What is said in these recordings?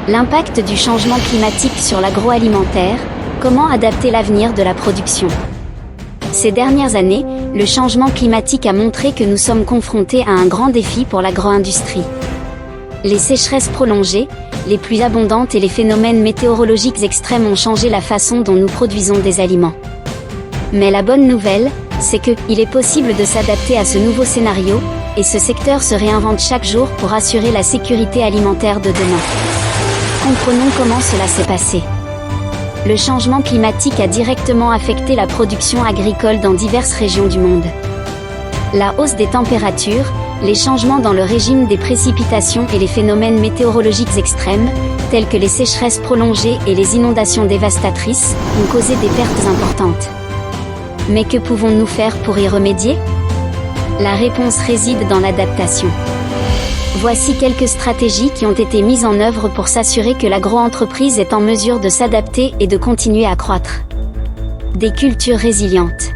L'impact du changement climatique sur l'agroalimentaire, comment adapter l'avenir de la production. Ces dernières années, le changement climatique a montré que nous sommes confrontés à un grand défi pour l'agro-industrie. Les sécheresses prolongées, les pluies abondantes et les phénomènes météorologiques extrêmes ont changé la façon dont nous produisons des aliments. Mais la bonne nouvelle, c'est qu'il est possible de s'adapter à ce nouveau scénario, et ce secteur se réinvente chaque jour pour assurer la sécurité alimentaire de demain. Comprenons comment cela s'est passé. Le changement climatique a directement affecté la production agricole dans diverses régions du monde. La hausse des températures, les changements dans le régime des précipitations et les phénomènes météorologiques extrêmes, tels que les sécheresses prolongées et les inondations dévastatrices, ont causé des pertes importantes. Mais que pouvons-nous faire pour y remédier ? La réponse réside dans l'adaptation. Voici quelques stratégies qui ont été mises en œuvre pour s'assurer que l'agro-entreprise est en mesure de s'adapter et de continuer à croître. Des cultures résilientes.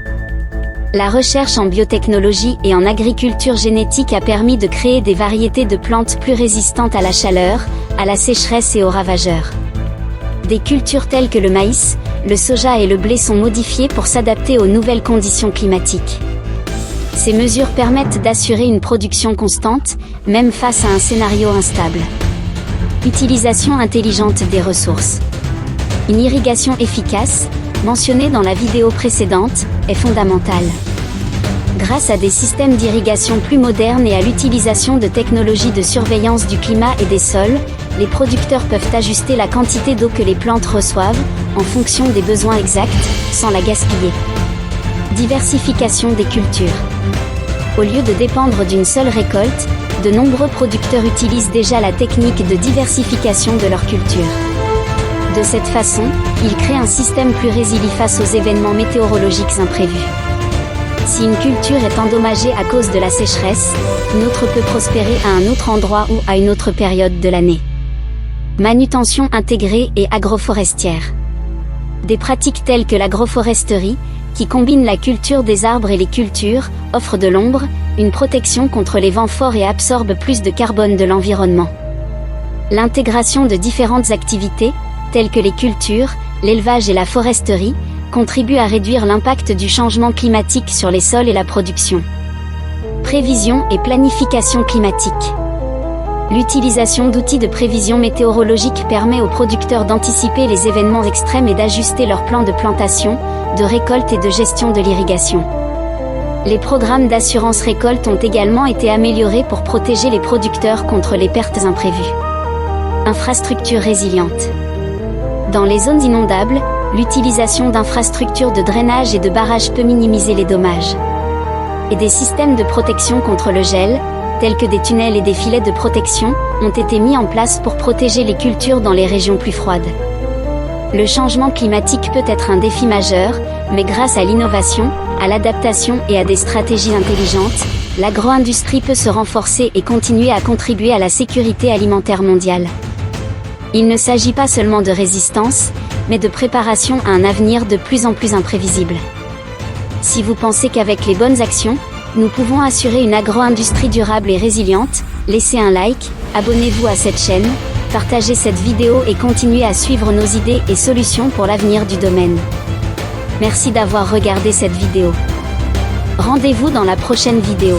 La recherche en biotechnologie et en agriculture génétique a permis de créer des variétés de plantes plus résistantes à la chaleur, à la sécheresse et aux ravageurs. Des cultures telles que le maïs, le soja et le blé sont modifiées pour s'adapter aux nouvelles conditions climatiques. Ces mesures permettent d'assurer une production constante, même face à un scénario instable. Utilisation intelligente des ressources. Une irrigation efficace, mentionnée dans la vidéo précédente, est fondamentale. Grâce à des systèmes d'irrigation plus modernes et à l'utilisation de technologies de surveillance du climat et des sols, les producteurs peuvent ajuster la quantité d'eau que les plantes reçoivent, en fonction des besoins exacts, sans la gaspiller. Diversification des cultures. Au lieu de dépendre d'une seule récolte, de nombreux producteurs utilisent déjà la technique de diversification de leur culture. De cette façon, ils créent un système plus résilient face aux événements météorologiques imprévus. Si une culture est endommagée à cause de la sécheresse, une autre peut prospérer à un autre endroit ou à une autre période de l'année. Manutention intégrée et agroforestière. Des pratiques telles que l'agroforesterie, qui combine la culture des arbres et les cultures, offrent de l'ombre, une protection contre les vents forts et absorbe plus de carbone de l'environnement. L'intégration de différentes activités, telles que les cultures, l'élevage et la foresterie, contribue à réduire l'impact du changement climatique sur les sols et la production. Prévision et planification climatique. L'utilisation d'outils de prévision météorologique permet aux producteurs d'anticiper les événements extrêmes et d'ajuster leurs plans de plantation, de récolte et de gestion de l'irrigation. Les programmes d'assurance récolte ont également été améliorés pour protéger les producteurs contre les pertes imprévues. Infrastructures résilientes. Dans les zones inondables, l'utilisation d'infrastructures de drainage et de barrages peut minimiser les dommages. Et des systèmes de protection contre le gel, tels que des tunnels et des filets de protection, ont été mis en place pour protéger les cultures dans les régions plus froides. Le changement climatique peut être un défi majeur, mais grâce à l'innovation, à l'adaptation et à des stratégies intelligentes, l'agro-industrie peut se renforcer et continuer à contribuer à la sécurité alimentaire mondiale. Il ne s'agit pas seulement de résistance, mais de préparation à un avenir de plus en plus imprévisible. Si vous pensez qu'avec les bonnes actions, nous pouvons assurer une agro-industrie durable et résiliente, laissez un like, abonnez-vous à cette chaîne, partagez cette vidéo et continuez à suivre nos idées et solutions pour l'avenir du domaine. Merci d'avoir regardé cette vidéo. Rendez-vous dans la prochaine vidéo.